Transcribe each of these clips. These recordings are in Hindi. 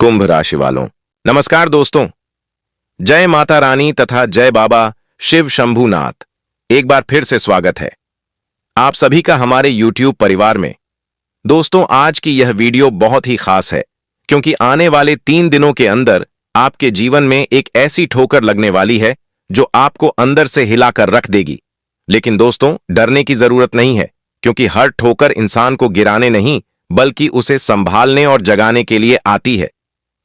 कुंभ राशि वालों, नमस्कार दोस्तों। जय माता रानी तथा जय बाबा शिव शंभुनाथ। एक बार फिर से स्वागत है आप सभी का हमारे YouTube परिवार में। दोस्तों, आज की यह वीडियो बहुत ही खास है क्योंकि आने वाले 3 दिनों के अंदर आपके जीवन में एक ऐसी ठोकर लगने वाली है जो आपको अंदर से हिलाकर रख देगी। लेकिन दोस्तों, डरने की जरूरत नहीं है क्योंकि हर ठोकर इंसान को गिराने नहीं बल्कि उसे संभालने और जगाने के लिए आती है।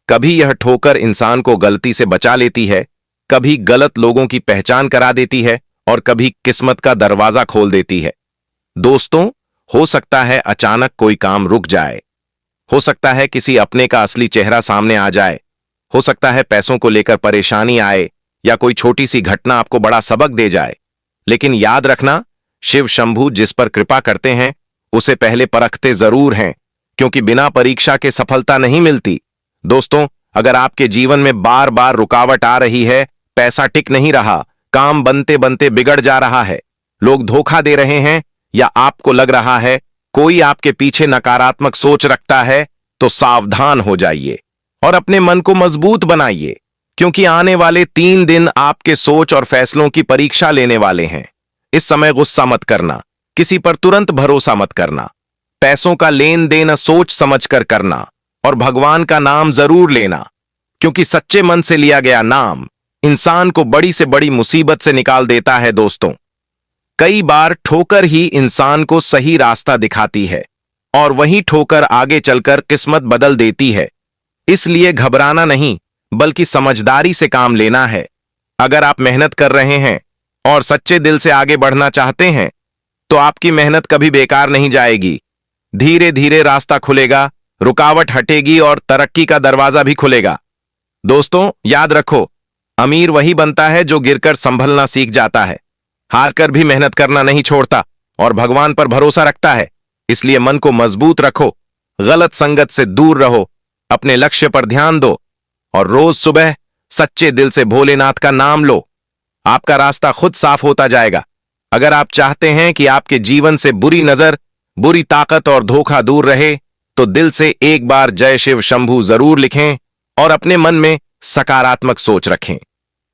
कभी यह ठोकर इंसान को गलती से बचा लेती है, कभी गलत लोगों की पहचान करा देती है और कभी किस्मत का दरवाजा खोल देती है। दोस्तों, हो सकता है अचानक कोई काम रुक जाए, हो सकता है किसी अपने का असली चेहरा सामने आ जाए, हो सकता है पैसों को लेकर परेशानी आए या कोई छोटी सी घटना आपको बड़ा सबक दे जाए। लेकिन याद रखना, शिव शंभु जिस पर कृपा करते हैं उसे पहले परखते जरूर हैं, क्योंकि बिना परीक्षा के सफलता नहीं मिलती। दोस्तों, अगर आपके जीवन में बार बार रुकावट आ रही है, पैसा टिक नहीं रहा, काम बनते बनते बिगड़ जा रहा है, लोग धोखा दे रहे हैं या आपको लग रहा है कोई आपके पीछे नकारात्मक सोच रखता है, तो सावधान हो जाइए और अपने मन को मजबूत बनाइए, क्योंकि आने वाले 3 दिन आपके सोच और फैसलों की परीक्षा लेने वाले हैं। इस समय गुस्सा मत करना, किसी पर तुरंत भरोसा मत करना, पैसों का लेन देन सोच समझकर करना और भगवान का नाम जरूर लेना, क्योंकि सच्चे मन से लिया गया नाम इंसान को बड़ी से बड़ी मुसीबत से निकाल देता है। दोस्तों, कई बार ठोकर ही इंसान को सही रास्ता दिखाती है और वही ठोकर आगे चलकर किस्मत बदल देती है। इसलिए घबराना नहीं बल्कि समझदारी से काम लेना है। अगर आप मेहनत कर रहे हैं और सच्चे दिल से आगे बढ़ना चाहते हैं तो आपकी मेहनत कभी बेकार नहीं जाएगी। धीरे धीरे रास्ता खुलेगा, रुकावट हटेगी और तरक्की का दरवाजा भी खुलेगा। दोस्तों, याद रखो, अमीर वही बनता है जो गिरकर संभलना सीख जाता है, हारकर भी मेहनत करना नहीं छोड़ता और भगवान पर भरोसा रखता है। इसलिए मन को मजबूत रखो, गलत संगत से दूर रहो, अपने लक्ष्य पर ध्यान दो और रोज सुबह सच्चे दिल से भोलेनाथ का नाम लो। आपका रास्ता खुद साफ होता जाएगा। अगर आप चाहते हैं कि आपके जीवन से बुरी नजर, बुरी ताकत और धोखा दूर रहे, तो दिल से एक बार जय शिव शंभु जरूर लिखें और अपने मन में सकारात्मक सोच रखें,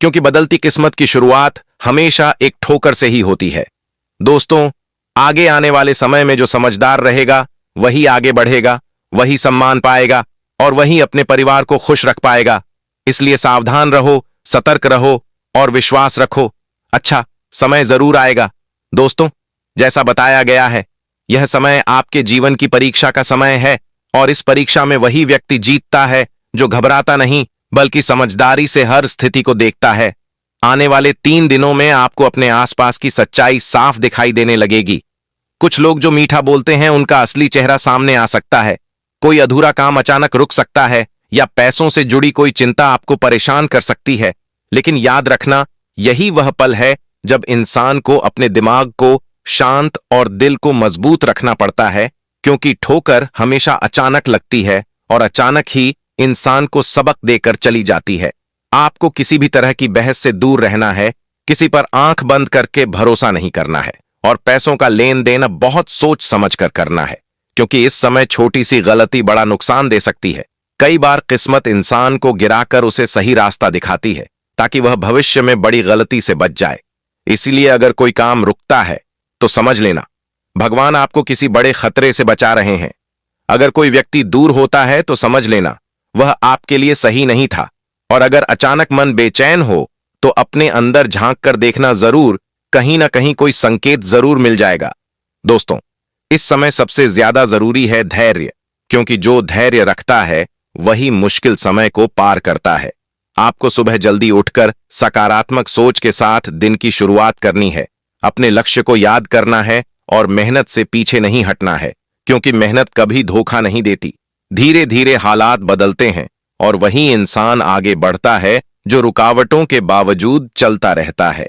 क्योंकि बदलती किस्मत की शुरुआत हमेशा एक ठोकर से ही होती है। दोस्तों, आगे आने वाले समय में जो समझदार रहेगा वही आगे बढ़ेगा, वही सम्मान पाएगा और वही अपने परिवार को खुश रख पाएगा। इसलिए सावधान रहो, सतर्क रहो और विश्वास रखो। अच्छा समय जरूर आएगा। दोस्तों, जैसा बताया गया है, यह समय आपके जीवन की परीक्षा का समय है और इस परीक्षा में वही व्यक्ति जीतता है जो घबराता नहीं बल्कि समझदारी से हर स्थिति को देखता है। आने वाले 3 दिनों में आपको अपने आसपास की सच्चाई साफ दिखाई देने लगेगी। कुछ लोग जो मीठा बोलते हैं उनका असली चेहरा सामने आ सकता है, कोई अधूरा काम अचानक रुक सकता है या पैसों से जुड़ी कोई चिंता आपको परेशान कर सकती है। लेकिन याद रखना, यही वह पल है जब इंसान को अपने दिमाग को शांत और दिल को मजबूत रखना पड़ता है, क्योंकि ठोकर हमेशा अचानक लगती है और अचानक ही इंसान को सबक देकर चली जाती है। आपको किसी भी तरह की बहस से दूर रहना है, किसी पर आंख बंद करके भरोसा नहीं करना है और पैसों का लेन देन बहुत सोच समझ कर करना है, क्योंकि इस समय छोटी सी गलती बड़ा नुकसान दे सकती है। कई बार किस्मत इंसान को गिराकर उसे सही रास्ता दिखाती है ताकि वह भविष्य में बड़ी गलती से बच जाए। इसलिए अगर कोई काम रुकता है तो समझ लेना भगवान आपको किसी बड़े खतरे से बचा रहे हैं। अगर कोई व्यक्ति दूर होता है तो समझ लेना वह आपके लिए सही नहीं था। और अगर अचानक मन बेचैन हो तो अपने अंदर झांक कर देखना जरूर, कहीं ना कहीं कोई संकेत जरूर मिल जाएगा। दोस्तों, इस समय सबसे ज्यादा जरूरी है धैर्य, क्योंकि जो धैर्य रखता है वही मुश्किल समय को पार करता है। आपको सुबह जल्दी उठकर सकारात्मक सोच के साथ दिन की शुरुआत करनी है, अपने लक्ष्य को याद करना है और मेहनत से पीछे नहीं हटना है, क्योंकि मेहनत कभी धोखा नहीं देती। धीरे धीरे हालात बदलते हैं और वही इंसान आगे बढ़ता है जो रुकावटों के बावजूद चलता रहता है।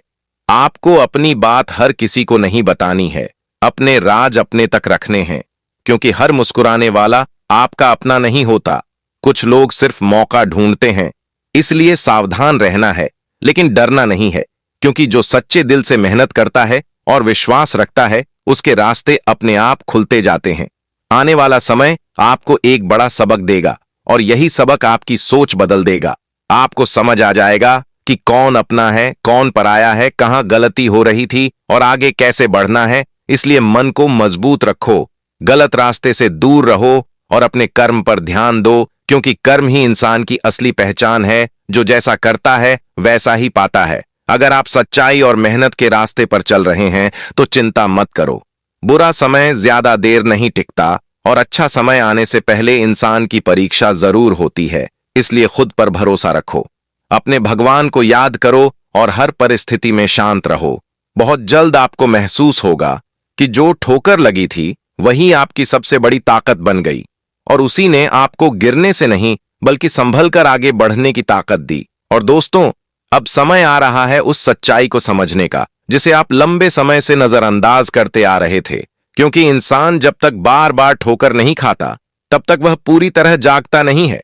आपको अपनी बात हर किसी को नहीं बतानी है, अपने राज अपने तक रखने हैं, क्योंकि हर मुस्कुराने वाला आपका अपना नहीं होता। कुछ लोग सिर्फ मौका ढूंढते हैं। इसलिए सावधान रहना है, लेकिन डरना नहीं है, क्योंकि जो सच्चे दिल से मेहनत करता है और विश्वास रखता है उसके रास्ते अपने आप खुलते जाते हैं। आने वाला समय आपको एक बड़ा सबक देगा और यही सबक आपकी सोच बदल देगा। आपको समझ आ जाएगा कि कौन अपना है, कौन पराया है, कहां गलती हो रही थी और आगे कैसे बढ़ना है। इसलिए मन को मजबूत रखो, गलत रास्ते से दूर रहो और अपने कर्म पर ध्यान दो, क्योंकि कर्म ही इंसान की असली पहचान है। जो जैसा करता है वैसा ही पाता है। अगर आप सच्चाई और मेहनत के रास्ते पर चल रहे हैं तो चिंता मत करो। बुरा समय ज्यादा देर नहीं टिकता और अच्छा समय आने से पहले इंसान की परीक्षा जरूर होती है। इसलिए खुद पर भरोसा रखो, अपने भगवान को याद करो और हर परिस्थिति में शांत रहो। बहुत जल्द आपको महसूस होगा कि जो ठोकर लगी थी वही आपकी सबसे बड़ी ताकत बन गई और उसी ने आपको गिरने से नहीं बल्कि संभल कर आगे बढ़ने की ताकत दी। और दोस्तों, अब समय आ रहा है उस सच्चाई को समझने का जिसे आप लंबे समय से नजरअंदाज करते आ रहे थे, क्योंकि इंसान जब तक बार बार ठोकर नहीं खाता तब तक वह पूरी तरह जागता नहीं है।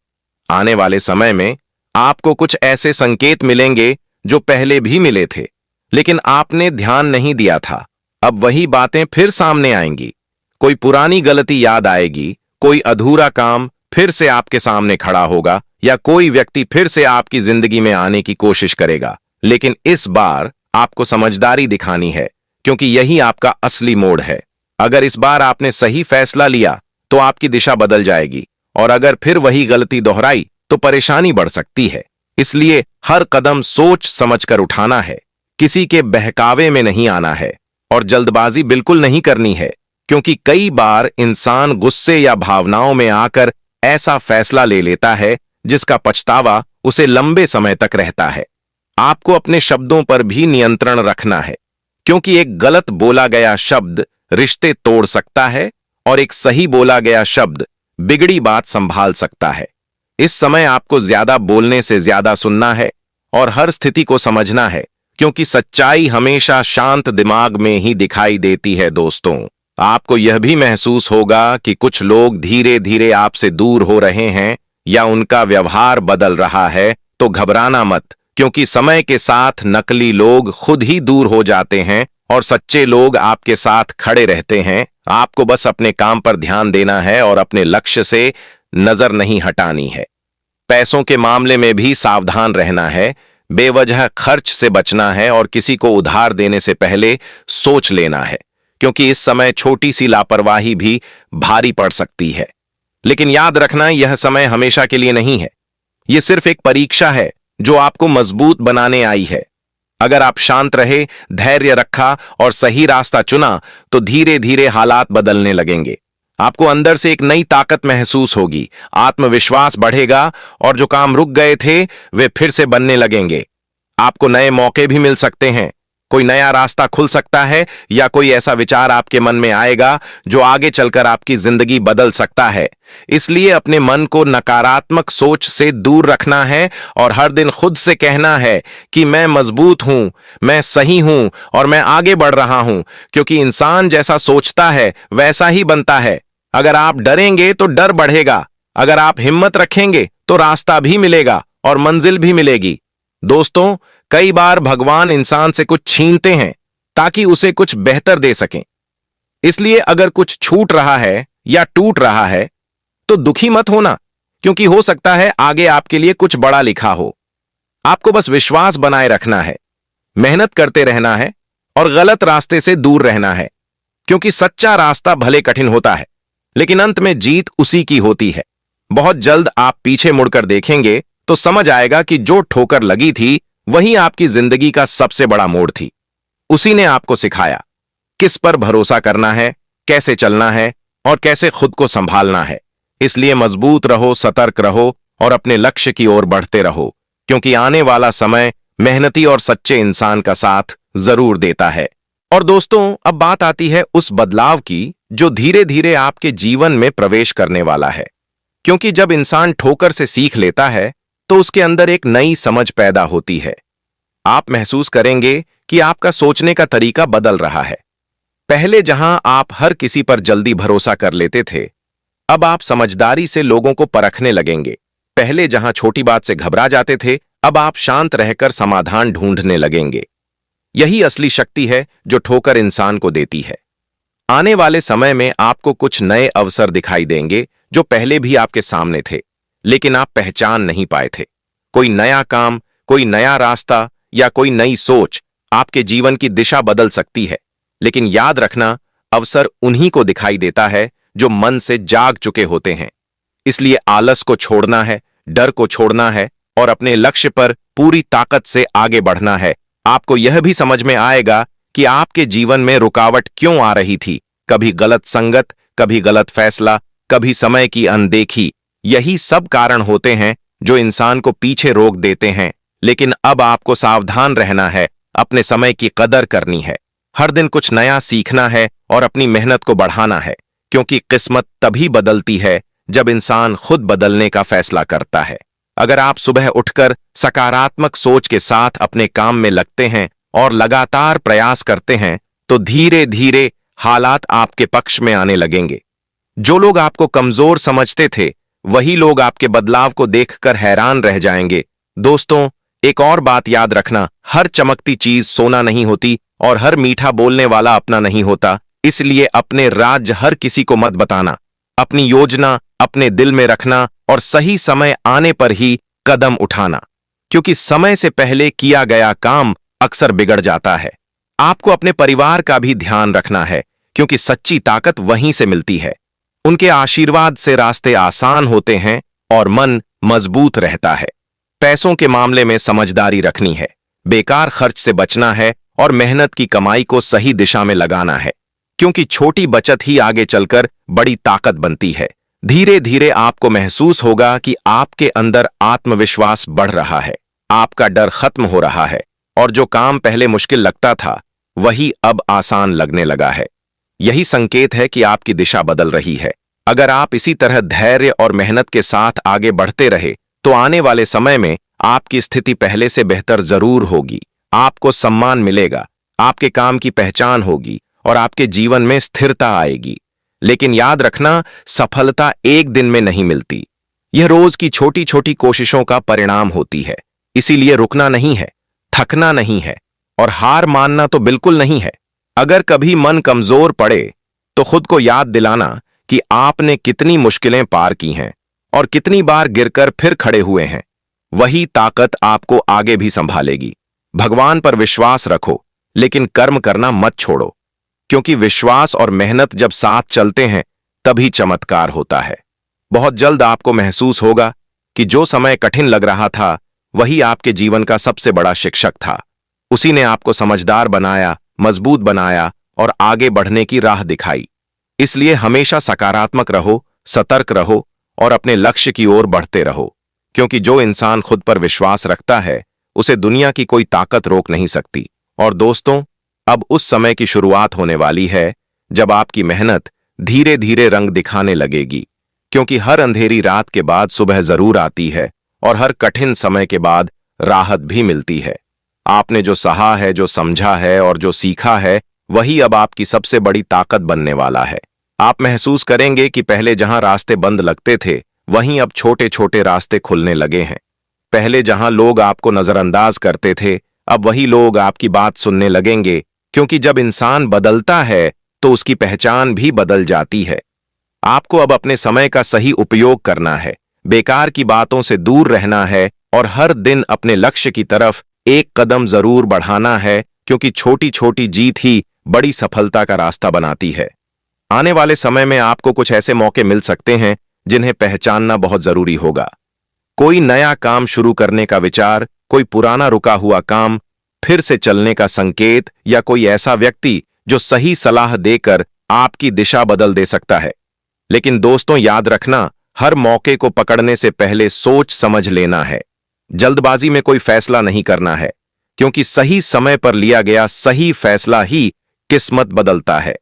आने वाले समय में आपको कुछ ऐसे संकेत मिलेंगे जो पहले भी मिले थे लेकिन आपने ध्यान नहीं दिया था। अब वही बातें फिर सामने आएंगी, कोई पुरानी गलती याद आएगी, कोई अधूरा काम फिर से आपके सामने खड़ा होगा या कोई व्यक्ति फिर से आपकी जिंदगी में आने की कोशिश करेगा। लेकिन इस बार आपको समझदारी दिखानी है, क्योंकि यही आपका असली मोड़ है। अगर इस बार आपने सही फैसला लिया तो आपकी दिशा बदल जाएगी और अगर फिर वही गलती दोहराई तो परेशानी बढ़ सकती है। इसलिए हर कदम सोच समझकर उठाना है, किसी के बहकावे में नहीं आना है और जल्दबाजी बिल्कुल नहीं करनी है, क्योंकि कई बार इंसान गुस्से या भावनाओं में आकर ऐसा फैसला ले लेता है जिसका पछतावा उसे लंबे समय तक रहता है। आपको अपने शब्दों पर भी नियंत्रण रखना है, क्योंकि एक गलत बोला गया शब्द रिश्ते तोड़ सकता है और एक सही बोला गया शब्द बिगड़ी बात संभाल सकता है। इस समय आपको ज्यादा बोलने से ज्यादा सुनना है और हर स्थिति को समझना है, क्योंकि सच्चाई हमेशा शांत दिमाग में ही दिखाई देती है। दोस्तों, आपको यह भी महसूस होगा कि कुछ लोग धीरे धीरे आपसे दूर हो रहे हैं या उनका व्यवहार बदल रहा है, तो घबराना मत, क्योंकि समय के साथ नकली लोग खुद ही दूर हो जाते हैं और सच्चे लोग आपके साथ खड़े रहते हैं। आपको बस अपने काम पर ध्यान देना है और अपने लक्ष्य से नजर नहीं हटानी है। पैसों के मामले में भी सावधान रहना है, बेवजह खर्च से बचना है और किसी को उधार देने से पहले सोच लेना है, क्योंकि इस समय छोटी सी लापरवाही भी भारी पड़ सकती है। लेकिन याद रखना, यह समय हमेशा के लिए नहीं है। यह सिर्फ एक परीक्षा है जो आपको मजबूत बनाने आई है। अगर आप शांत रहे, धैर्य रखा और सही रास्ता चुना तो धीरे धीरे हालात बदलने लगेंगे। आपको अंदर से एक नई ताकत महसूस होगी, आत्मविश्वास बढ़ेगा और जो काम रुक गए थे वे फिर से बनने लगेंगे। आपको नए मौके भी मिल सकते हैं, कोई नया रास्ता खुल सकता है या कोई ऐसा विचार आपके मन में आएगा जो आगे चलकर आपकी जिंदगी बदल सकता है। इसलिए अपने मन को नकारात्मक सोच से दूर रखना है और हर दिन खुद से कहना है कि मैं मजबूत हूं, मैं सही हूं और मैं आगे बढ़ रहा हूं, क्योंकि इंसान जैसा सोचता है वैसा ही बनता है। अगर आप डरेंगे तो डर बढ़ेगा, अगर आप हिम्मत रखेंगे तो रास्ता भी मिलेगा और मंजिल भी मिलेगी। दोस्तों, कई बार भगवान इंसान से कुछ छीनते हैं ताकि उसे कुछ बेहतर दे सकें। इसलिए अगर कुछ छूट रहा है या टूट रहा है तो दुखी मत होना, क्योंकि हो सकता है आगे आपके लिए कुछ बड़ा लिखा हो। आपको बस विश्वास बनाए रखना है, मेहनत करते रहना है और गलत रास्ते से दूर रहना है, क्योंकि सच्चा रास्ता भले कठिन होता है लेकिन अंत में जीत उसी की होती है। बहुत जल्द आप पीछे मुड़कर देखेंगे तो समझ आएगा कि जो ठोकर लगी थी वही आपकी जिंदगी का सबसे बड़ा मोड़ थी। उसी ने आपको सिखाया किस पर भरोसा करना है, कैसे चलना है और कैसे खुद को संभालना है। इसलिए मजबूत रहो, सतर्क रहो और अपने लक्ष्य की ओर बढ़ते रहो, क्योंकि आने वाला समय मेहनती और सच्चे इंसान का साथ जरूर देता है। और दोस्तों, अब बात आती है उस बदलाव की जो धीरे धीरे आपके जीवन में प्रवेश करने वाला है, क्योंकि जब इंसान ठोकर से सीख लेता है तो उसके अंदर एक नई समझ पैदा होती है। आप महसूस करेंगे कि आपका सोचने का तरीका बदल रहा है। पहले जहां आप हर किसी पर जल्दी भरोसा कर लेते थे, अब आप समझदारी से लोगों को परखने लगेंगे। पहले जहां छोटी बात से घबरा जाते थे, अब आप शांत रहकर समाधान ढूंढने लगेंगे। यही असली शक्ति है जो ठोकर इंसान को देती है। आने वाले समय में आपको कुछ नए अवसर दिखाई देंगे जो पहले भी आपके सामने थे, लेकिन आप पहचान नहीं पाए थे। कोई नया काम, कोई नया रास्ता या कोई नई सोच आपके जीवन की दिशा बदल सकती है। लेकिन याद रखना, अवसर उन्हीं को दिखाई देता है जो मन से जाग चुके होते हैं। इसलिए आलस को छोड़ना है, डर को छोड़ना है और अपने लक्ष्य पर पूरी ताकत से आगे बढ़ना है। आपको यह भी समझ में आएगा कि आपके जीवन में रुकावट क्यों आ रही थी। कभी गलत संगत, कभी गलत फैसला, कभी समय की अनदेखी। यही सब कारण होते हैं जो इंसान को पीछे रोक देते हैं। लेकिन अब आपको सावधान रहना है, अपने समय की कदर करनी है, हर दिन कुछ नया सीखना है और अपनी मेहनत को बढ़ाना है। क्योंकि किस्मत तभी बदलती है जब इंसान खुद बदलने का फैसला करता है। अगर आप सुबह उठकर सकारात्मक सोच के साथ अपने काम में लगते हैं और लगातार प्रयास करते हैं, तो धीरे धीरे हालात आपके पक्ष में आने लगेंगे। जो लोग आपको कमजोर समझते थे, वही लोग आपके बदलाव को देखकर हैरान रह जाएंगे। दोस्तों, एक और बात याद रखना, हर चमकती चीज सोना नहीं होती और हर मीठा बोलने वाला अपना नहीं होता। इसलिए अपने राज हर किसी को मत बताना। अपनी योजना अपने दिल में रखना और सही समय आने पर ही कदम उठाना, क्योंकि समय से पहले किया गया काम अक्सर बिगड़ जाता है। आपको अपने परिवार का भी ध्यान रखना है, क्योंकि सच्ची ताकत वहीं से मिलती है। उनके आशीर्वाद से रास्ते आसान होते हैं और मन मजबूत रहता है। पैसों के मामले में समझदारी रखनी है, बेकार खर्च से बचना है और मेहनत की कमाई को सही दिशा में लगाना है, क्योंकि छोटी बचत ही आगे चलकर बड़ी ताकत बनती है। धीरे धीरे आपको महसूस होगा कि आपके अंदर आत्मविश्वास बढ़ रहा है, आपका डर खत्म हो रहा है और जो काम पहले मुश्किल लगता था, वही अब आसान लगने लगा है। यही संकेत है कि आपकी दिशा बदल रही है। अगर आप इसी तरह धैर्य और मेहनत के साथ आगे बढ़ते रहे, तो आने वाले समय में आपकी स्थिति पहले से बेहतर जरूर होगी। आपको सम्मान मिलेगा, आपके काम की पहचान होगी और आपके जीवन में स्थिरता आएगी। लेकिन याद रखना, सफलता एक दिन में नहीं मिलती। यह रोज की छोटी छोटी कोशिशों का परिणाम होती है। इसीलिए रुकना नहीं है, थकना नहीं है और हार मानना तो बिल्कुल नहीं है। अगर कभी मन कमजोर पड़े, तो खुद को याद दिलाना कि आपने कितनी मुश्किलें पार की हैं और कितनी बार गिरकर फिर खड़े हुए हैं। वही ताकत आपको आगे भी संभालेगी। भगवान पर विश्वास रखो, लेकिन कर्म करना मत छोड़ो, क्योंकि विश्वास और मेहनत जब साथ चलते हैं, तभी चमत्कार होता है। बहुत जल्द आपको महसूस होगा कि जो समय कठिन लग रहा था, वही आपके जीवन का सबसे बड़ा शिक्षक था। उसी ने आपको समझदार बनाया, मजबूत बनाया और आगे बढ़ने की राह दिखाई। इसलिए हमेशा सकारात्मक रहो, सतर्क रहो और अपने लक्ष्य की ओर बढ़ते रहो, क्योंकि जो इंसान खुद पर विश्वास रखता है, उसे दुनिया की कोई ताकत रोक नहीं सकती। और दोस्तों, अब उस समय की शुरुआत होने वाली है जब आपकी मेहनत धीरे धीरे रंग दिखाने लगेगी, क्योंकि हर अंधेरी रात के बाद सुबह जरूर आती है और हर कठिन समय के बाद राहत भी मिलती है। आपने जो सहा है, जो समझा है और जो सीखा है, वही अब आपकी सबसे बड़ी ताकत बनने वाला है। आप महसूस करेंगे कि पहले जहां रास्ते बंद लगते थे, वहीं अब छोटे छोटे रास्ते खुलने लगे हैं। पहले जहां लोग आपको नजरअंदाज करते थे, अब वही लोग आपकी बात सुनने लगेंगे, क्योंकि जब इंसान बदलता है तो उसकी पहचान भी बदल जाती है। आपको अब अपने समय का सही उपयोग करना है, बेकार की बातों से दूर रहना है और हर दिन अपने लक्ष्य की तरफ एक कदम जरूर बढ़ाना है, क्योंकि छोटी छोटी जीत ही बड़ी सफलता का रास्ता बनाती है। आने वाले समय में आपको कुछ ऐसे मौके मिल सकते हैं जिन्हें पहचानना बहुत जरूरी होगा। कोई नया काम शुरू करने का विचार, कोई पुराना रुका हुआ काम फिर से चलने का संकेत, या कोई ऐसा व्यक्ति जो सही सलाह देकर आपकी दिशा बदल दे सकता है। लेकिन दोस्तों, याद रखना, हर मौके को पकड़ने से पहले सोच समझ लेना है। जल्दबाजी में कोई फैसला नहीं करना है, क्योंकि सही समय पर लिया गया सही फैसला ही किस्मत बदलता है।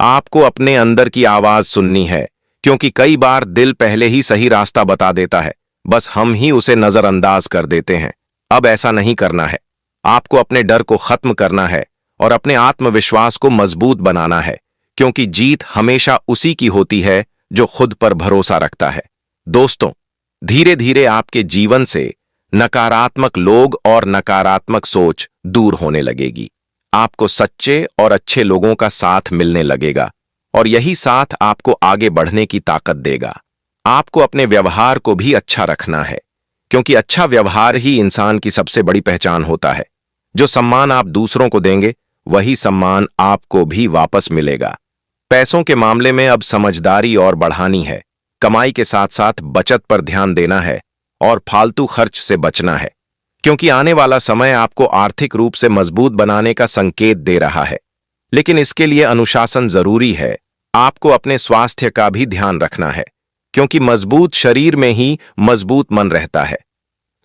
आपको अपने अंदर की आवाज सुननी है, क्योंकि कई बार दिल पहले ही सही रास्ता बता देता है, बस हम ही उसे नजरअंदाज कर देते हैं। अब ऐसा नहीं करना है। आपको अपने डर को खत्म करना है और अपने आत्मविश्वास को मजबूत बनाना है, क्योंकि जीत हमेशा उसी की होती है जो खुद पर भरोसा रखता है। दोस्तों, धीरे धीरे आपके जीवन से नकारात्मक लोग और नकारात्मक सोच दूर होने लगेगी। आपको सच्चे और अच्छे लोगों का साथ मिलने लगेगा और यही साथ आपको आगे बढ़ने की ताकत देगा। आपको अपने व्यवहार को भी अच्छा रखना है, क्योंकि अच्छा व्यवहार ही इंसान की सबसे बड़ी पहचान होता है। जो सम्मान आप दूसरों को देंगे, वही सम्मान आपको भी वापस मिलेगा। पैसों के मामले में अब समझदारी और बढ़ानी है। कमाई के साथ साथ बचत पर ध्यान देना है और फालतू खर्च से बचना है, क्योंकि आने वाला समय आपको आर्थिक रूप से मजबूत बनाने का संकेत दे रहा है। लेकिन इसके लिए अनुशासन जरूरी है। आपको अपने स्वास्थ्य का भी ध्यान रखना है, क्योंकि मजबूत शरीर में ही मजबूत मन रहता है।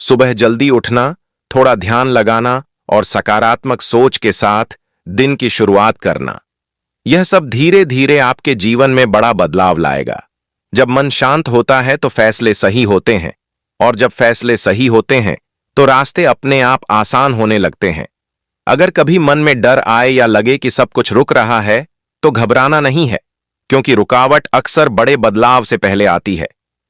सुबह जल्दी उठना, थोड़ा ध्यान लगाना और सकारात्मक सोच के साथ दिन की शुरुआत करना, यह सब धीरे धीरे आपके जीवन में बड़ा बदलाव लाएगा। जब मन शांत होता है तो फैसले सही होते हैं, और जब फैसले सही होते हैं तो रास्ते अपने आप आसान होने लगते हैं। अगर कभी मन में डर आए या लगे कि सब कुछ रुक रहा है, तो घबराना नहीं है, क्योंकि रुकावट अक्सर बड़े बदलाव से पहले आती है।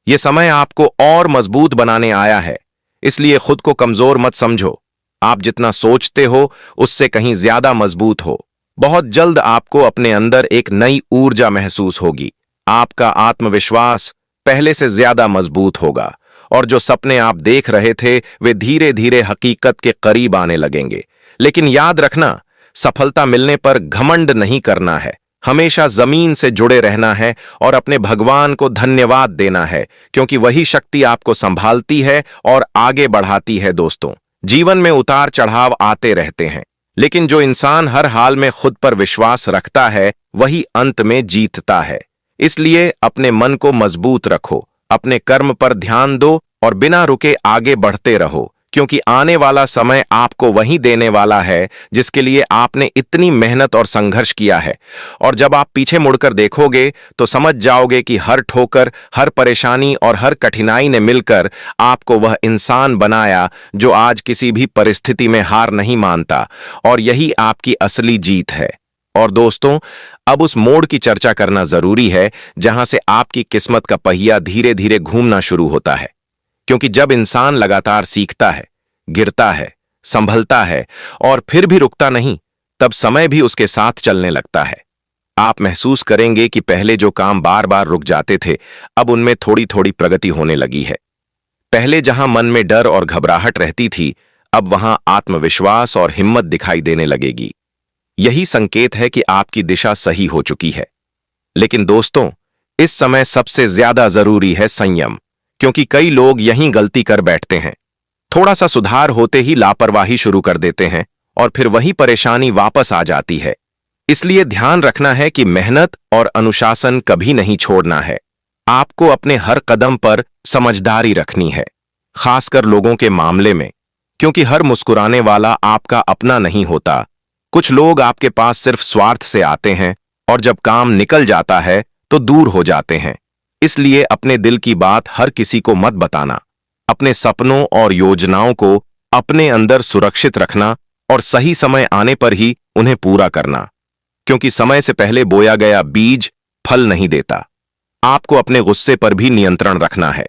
यह समय आपको और मजबूत बनाने आया है, इसलिए खुद को कमजोर मत समझो। आप जितना सोचते हो उससे कहीं ज्यादा मजबूत हो। बहुत जल्द आपको अपने अंदर एक नई ऊर्जा महसूस होगी। आपका आत्मविश्वास पहले से ज्यादा मजबूत होगा, और जो सपने आप देख रहे थे वे धीरे धीरे हकीकत के करीब आने लगेंगे। लेकिन याद रखना, सफलता मिलने पर घमंड नहीं करना है। हमेशा जमीन से जुड़े रहना है और अपने भगवान को धन्यवाद देना है, क्योंकि वही शक्ति आपको संभालती है और आगे बढ़ाती है। दोस्तों, जीवन में उतार चढ़ाव आते रहते हैं, लेकिन जो इंसान हर हाल में खुद पर विश्वास रखता है, वही अंत में जीतता है। इसलिए अपने मन को मजबूत रखो, अपने कर्म पर ध्यान दो और बिना रुके आगे बढ़ते रहो, क्योंकि आने वाला समय आपको वही देने वाला है जिसके लिए आपने इतनी मेहनत और संघर्ष किया है। और जब आप पीछे मुड़कर देखोगे तो समझ जाओगे कि हर ठोकर, हर परेशानी और हर कठिनाई ने मिलकर आपको वह इंसान बनाया जो आज किसी भी परिस्थिति में हार नहीं मानता, और यही आपकी असली जीत है। और दोस्तों, अब उस मोड़ की चर्चा करना जरूरी है जहां से आपकी किस्मत का पहिया धीरे धीरे घूमना शुरू होता है। क्योंकि जब इंसान लगातार सीखता है, गिरता है, संभलता है और फिर भी रुकता नहीं, तब समय भी उसके साथ चलने लगता है। आप महसूस करेंगे कि पहले जो काम बार बार रुक जाते थे, अब उनमें थोड़ी थोड़ी प्रगति होने लगी है। पहले जहां मन में डर और घबराहट रहती थी, अब वहां आत्मविश्वास और हिम्मत दिखाई देने लगेगी। यही संकेत है कि आपकी दिशा सही हो चुकी है। लेकिन दोस्तों, इस समय सबसे ज्यादा जरूरी है संयम, क्योंकि कई लोग यहीं गलती कर बैठते हैं। थोड़ा सा सुधार होते ही लापरवाही शुरू कर देते हैं और फिर वही परेशानी वापस आ जाती है। इसलिए ध्यान रखना है कि मेहनत और अनुशासन कभी नहीं छोड़ना है। आपको अपने हर कदम पर समझदारी रखनी है, खासकर लोगों के मामले में, क्योंकि हर मुस्कुराने वाला आपका अपना नहीं होता। कुछ लोग आपके पास सिर्फ स्वार्थ से आते हैं और जब काम निकल जाता है तो दूर हो जाते हैं। इसलिए अपने दिल की बात हर किसी को मत बताना। अपने सपनों और योजनाओं को अपने अंदर सुरक्षित रखना और सही समय आने पर ही उन्हें पूरा करना, क्योंकि समय से पहले बोया गया बीज फल नहीं देता। आपको अपने गुस्से पर भी नियंत्रण रखना है,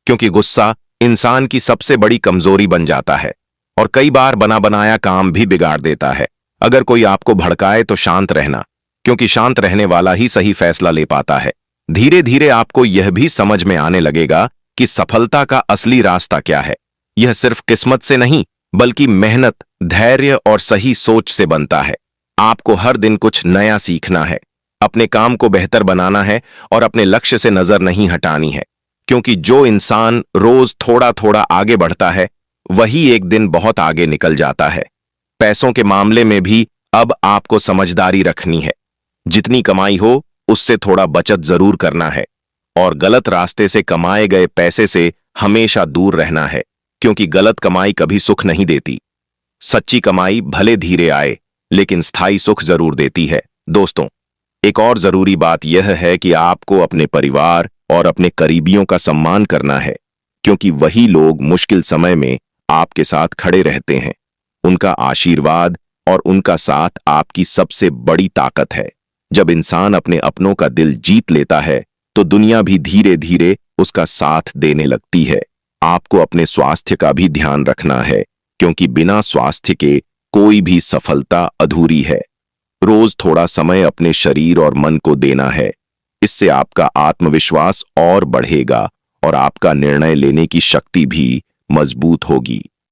क्योंकि गुस्सा इंसान की सबसे बड़ी कमजोरी बन जाता है और कई बार बना बनाया काम भी बिगाड़ देता है। अगर कोई आपको भड़काए तो शांत रहना, क्योंकि शांत रहने वाला ही सही फैसला ले पाता है। धीरे धीरे आपको यह भी समझ में आने लगेगा कि सफलता का असली रास्ता क्या है। यह सिर्फ किस्मत से नहीं, बल्कि मेहनत, धैर्य और सही सोच से बनता है। आपको हर दिन कुछ नया सीखना है, अपने काम को बेहतर बनाना है और अपने लक्ष्य से नजर नहीं हटानी है, क्योंकि जो इंसान रोज थोड़ा थोड़ा आगे बढ़ता है, वही एक दिन बहुत आगे निकल जाता है। पैसों के मामले में भी अब आपको समझदारी रखनी है। जितनी कमाई हो उससे थोड़ा बचत जरूर करना है, और गलत रास्ते से कमाए गए पैसे से हमेशा दूर रहना है, क्योंकि गलत कमाई कभी सुख नहीं देती। सच्ची कमाई भले धीरे आए, लेकिन स्थायी सुख जरूर देती है। दोस्तों, एक और जरूरी बात यह है कि आपको अपने परिवार और अपने करीबियों का सम्मान करना है, क्योंकि वही लोग मुश्किल समय में आपके साथ खड़े रहते हैं। उनका आशीर्वाद और उनका साथ आपकी सबसे बड़ी ताकत है। जब इंसान अपने अपनों का दिल जीत लेता है, तो दुनिया भी धीरे धीरे उसका साथ देने लगती है। आपको अपने स्वास्थ्य का भी ध्यान रखना है, क्योंकि बिना स्वास्थ्य के कोई भी सफलता अधूरी है। रोज थोड़ा समय अपने शरीर और मन को देना है, इससे आपका आत्मविश्वास और बढ़ेगा और आपका निर्णय लेने की शक्ति भी मजबूत होगी।